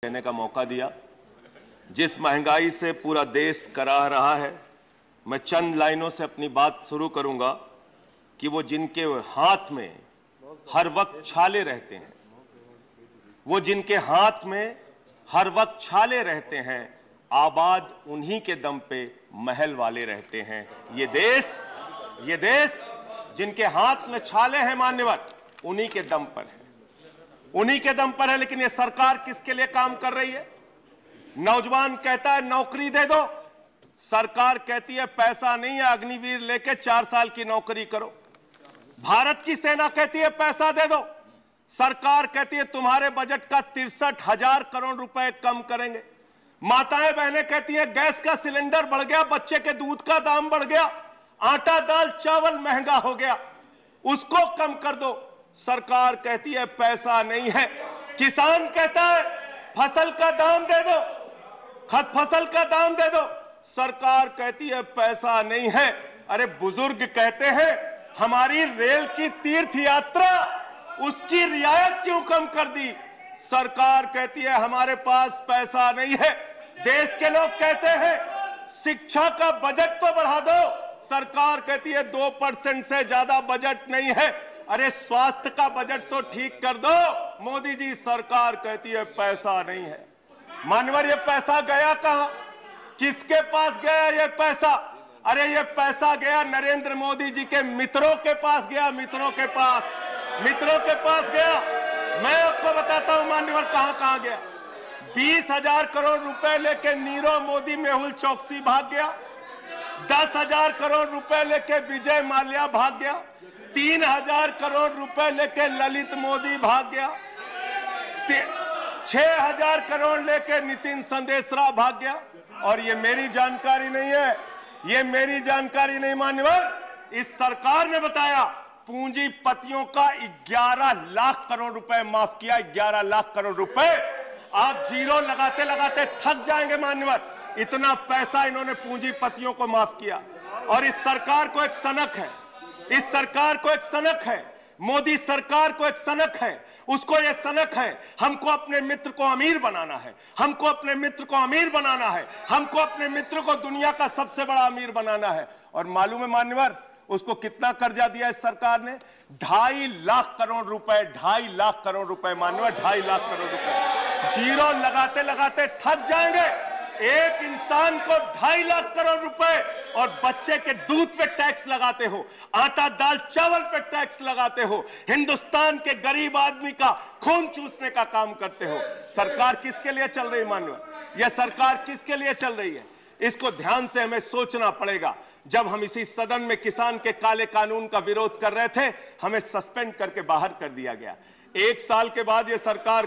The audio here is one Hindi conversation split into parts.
कहने का मौका दिया। जिस महंगाई से पूरा देश कराह रहा है, मैं चंद लाइनों से अपनी बात शुरू करूंगा कि वो जिनके हाथ में हर वक्त छाले रहते हैं, वो जिनके हाथ में हर वक्त छाले रहते हैं, आबाद उन्हीं के दम पे महल वाले रहते हैं। ये देश जिनके हाथ में छाले हैं मान्यवर, उन्हीं के दम पर है, उन्हीं के दम पर है। लेकिन ये सरकार किसके लिए काम कर रही है? नौजवान कहता है नौकरी दे दो, सरकार कहती है पैसा नहीं है, अग्निवीर लेके 4 साल की नौकरी करो। भारत की सेना कहती है पैसा दे दो, सरकार कहती है तुम्हारे बजट का 63,000 करोड़ रुपए कम करेंगे। माताएं बहनें कहती हैं गैस का सिलेंडर बढ़ गया, बच्चे के दूध का दाम बढ़ गया, आटा दाल चावल महंगा हो गया, उसको कम कर दो, सरकार कहती है पैसा नहीं है। किसान कहता है फसल का दाम दे दो, फसल का दाम दे दो, सरकार कहती है पैसा नहीं है। अरे बुजुर्ग कहते हैं हमारी रेल की तीर्थ यात्रा, उसकी रियायत क्यों कम कर दी? सरकार कहती है हमारे पास पैसा नहीं है। देश के लोग कहते हैं शिक्षा का बजट तो बढ़ा दो, सरकार कहती है 2% से ज्यादा बजट नहीं है। अरे स्वास्थ्य का बजट तो ठीक कर दो, मोदी जी, सरकार कहती है पैसा नहीं है। मानवर ये पैसा गया कहां? किसके पास गया ये पैसा? अरे ये पैसा गया नरेंद्र मोदी जी के मित्रों के पास गया, मित्रों के पास गया। मैं आपको बताता हूं मान्यवर कहां कहां गया। 20,000 करोड़ रुपए लेके नीरव मोदी मेहुल चौकसी भाग गया, 10,000 करोड़ रुपए लेके विजय माल्या भाग गया, 3,000 करोड़ रुपए लेके ललित मोदी भाग गया, 6,000 करोड़ लेके नितिन संदेशरा भाग गया। और ये मेरी जानकारी नहीं है, ये मेरी जानकारी नहीं मान्यवर, इस सरकार ने बताया पूंजीपतियों का 11 लाख करोड़ रुपए माफ किया। 11 लाख करोड़ रुपए आप जीरो लगाते लगाते थक जाएंगे मान्यवर, इतना पैसा इन्होंने पूंजीपतियों को माफ किया। और इस सरकार को एक सनक है, इस सरकार को एक सनक है, मोदी सरकार को एक सनक है, उसको ये सनक है हमको अपने मित्र को अमीर बनाना है, हमको अपने मित्र को अमीर बनाना है, हमको अपने मित्र को दुनिया का सबसे बड़ा अमीर बनाना है। और मालूम है मान्यवर उसको कितना कर्जा दिया इस सरकार ने? 2.5 लाख करोड़ रुपए, 2.5 लाख करोड़ रुपए मान्यवर, 2.5 लाख करोड़ रुपए। जीरो लगाते लगाते थक जाएंगे। एक इंसान को 2.5 लाख करोड़ रुपए और बच्चे के दूध पे टैक्स लगाते हो, आटा दाल चावल पे टैक्स लगाते हो, हिंदुस्तान के गरीब आदमी का खून चूसने का काम करते हो। सरकार किसके लिए चल रही है मान्यवर? यह सरकार किसके लिए चल रही है? इसको ध्यान से हमें सोचना पड़ेगा। जब हम इसी सदन में किसान के काले कानून का विरोध कर रहे थे, हमें सस्पेंड करके बाहर कर दिया गया। 1 साल के बाद ये सरकार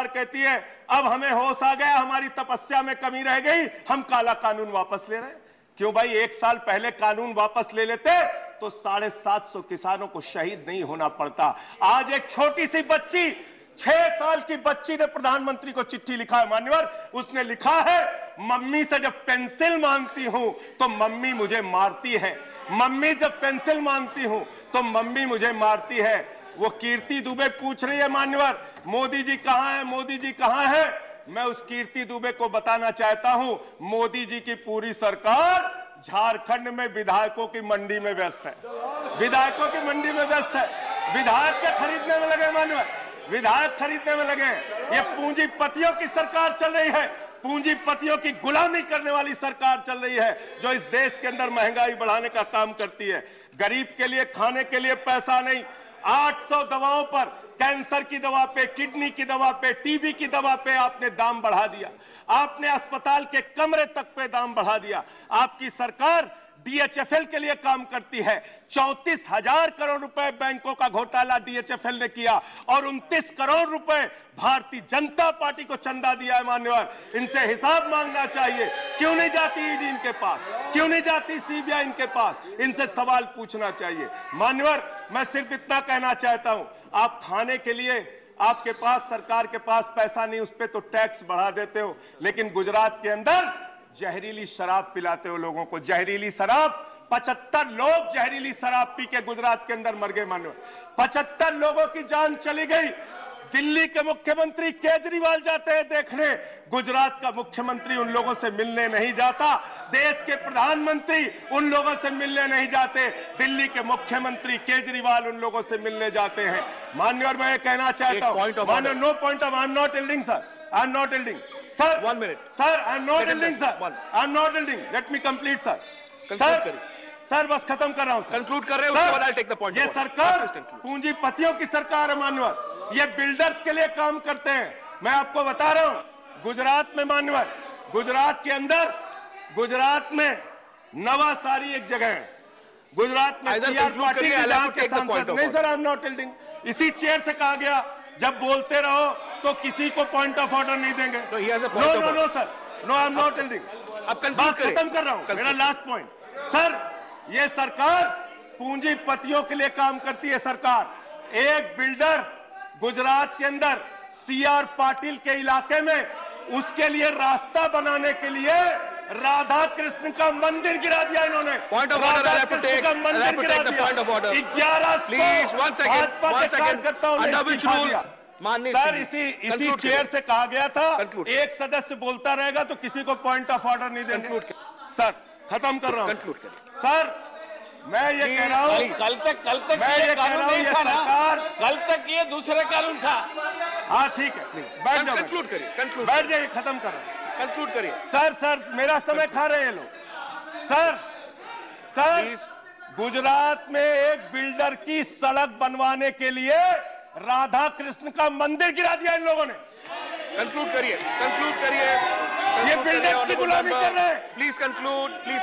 कहती है अब हमें होश आ गया, हमारी तपस्या में कमी रह गई, हम काला कानून वापस ले रहे हैं। क्यों भाई? 1 साल पहले कानून वापस ले लेते तो 750 किसानों को शहीद नहीं होना पड़ता। आज एक छोटी सी बच्ची, 6 साल की बच्ची ने प्रधानमंत्री को चिट्ठी लिखा है मान्यवर। उसने लिखा है मम्मी से जब पेंसिल मांगती हूं तो मम्मी मुझे मारती है, मम्मी जब पेंसिल मांगती हूं तो मम्मी मुझे मारती है। वो कीर्ति दुबे पूछ रही है मान्यवर मोदी जी कहां है, मोदी जी कहां है? मैं उस कीर्ति दुबे को बताना चाहता हूं मोदी जी की पूरी सरकार झारखंड में विधायकों की मंडी में व्यस्त है, विधायकों की मंडी में व्यस्त है। विधायक के खरीदने में लगे मान्यवर, विधायक खरीदने में लगे। ये पूंजीपतियों की सरकार चल रही है, पूंजीपतियों की गुलामी करने वाली सरकार चल रही है, जो इस देश के अंदर महंगाई बढ़ाने का काम करती है। गरीब के लिए खाने के लिए पैसा नहीं, 800 दवाओं पर, कैंसर की दवा पे, किडनी की दवा पे, टीबी की दवा पे आपने दाम बढ़ा दिया, आपने अस्पताल के कमरे तक पे दाम बढ़ा दिया। आपकी सरकार डीएचएफएल के लिए काम करती है। 34,000 करोड़ रुपए बैंकों का घोटाला डीएचएफएल ने किया और 29 करोड़ रुपए भारतीय जनता पार्टी को चंदा दिया है मान्यवर। इनसे हिसाब मांगना चाहिए। क्यों नहीं जाती ईडी इनके पास? क्यों नहीं जाती सीबीआई इनके पास? इनसे सवाल पूछना चाहिए मान्यवर। मैं सिर्फ इतना कहना चाहता हूं, आप खाने के लिए आपके पास, सरकार के पास पैसा नहीं, उस पर तो टैक्स बढ़ा देते हो, लेकिन गुजरात के अंदर जहरीली शराब पिलाते हो लोगों को। जहरीली शराब, 75 लोग जहरीली शराब पी के गुजरात के अंदर मर गए मानो, 75 लोगों की जान चली गई। दिल्ली के मुख्यमंत्री केजरीवाल जाते हैं देखने, गुजरात का मुख्यमंत्री उन लोगों से मिलने नहीं जाता, देश के प्रधानमंत्री उन लोगों से मिलने नहीं जाते, दिल्ली के मुख्यमंत्री केजरीवाल उन लोगों से मिलने जाते हैं। माननीय, और मैं ये कहना चाहता हूं, माननीय, no point of, I am not yielding sir, I am not yielding sir, 1 minute sir, I am not yielding sir, I am not yielding, let me complete sir, sir बस खत्म कर रहा हूं, कंक्लूड कर रहे हैं, उसके बाद आई टेक द पॉइंट। ये सरकार पूंजीपतियों की सरकार है मान्यवर, ये बिल्डर्स के लिए काम करते हैं। मैं आपको बता रहा हूं, गुजरात में मान्यवर, गुजरात के अंदर, गुजरात में नवासारी एक जगह है, गुजरात में सीआर पाटिल के सांसद, नहीं sir, I am not yielding, इसी चेयर से कहा गया जब बोलते रहो तो किसी को पॉइंट ऑफ ऑर्डर नहीं देंगे। No no sir, no, I am not yielding, बात खत्म कर रहा हूं, मेरा लास्ट पॉइंट सर, ये सरकार पूंजीपतियों के लिए काम करती है। सरकार एक बिल्डर गुजरात के अंदर सीआर पाटिल के इलाके में, उसके लिए रास्ता बनाने के लिए राधा कृष्ण का मंदिर गिरा दिया इन्होंने, राधा कृष्ण का मंदिर गिरा दिया, 1100 भाजपा के कार्यकर्ताओं ने इस्तीफा दिया। सर इसी चेयर से कहा गया था एक सदस्य बोलता रहेगा तो किसी को पॉइंट ऑफ ऑर्डर नहीं देंगे। सर खत्म कर रहा हूं सर, मैं ये कह रहा हूं, कल तक मैं ये कह रहा हूं, ये सरकार, कल तक ये दूसरे कानून था। हाँ ठीक है, बैठ जाओ, कंक्लूड करिए, बैठ जाइए, खत्म कर रहा हूं, कंक्लूड करिए। सर मेरा समय खा रहे हैं लोग। सर गुजरात में एक बिल्डर की सड़क बनवाने के लिए राधा कृष्ण का मंदिर गिरा दिया इन लोगों ने। कंक्लूड करिए, ये बिल्डर्स की गुलामी कर रहे हैं। Please conclude, please.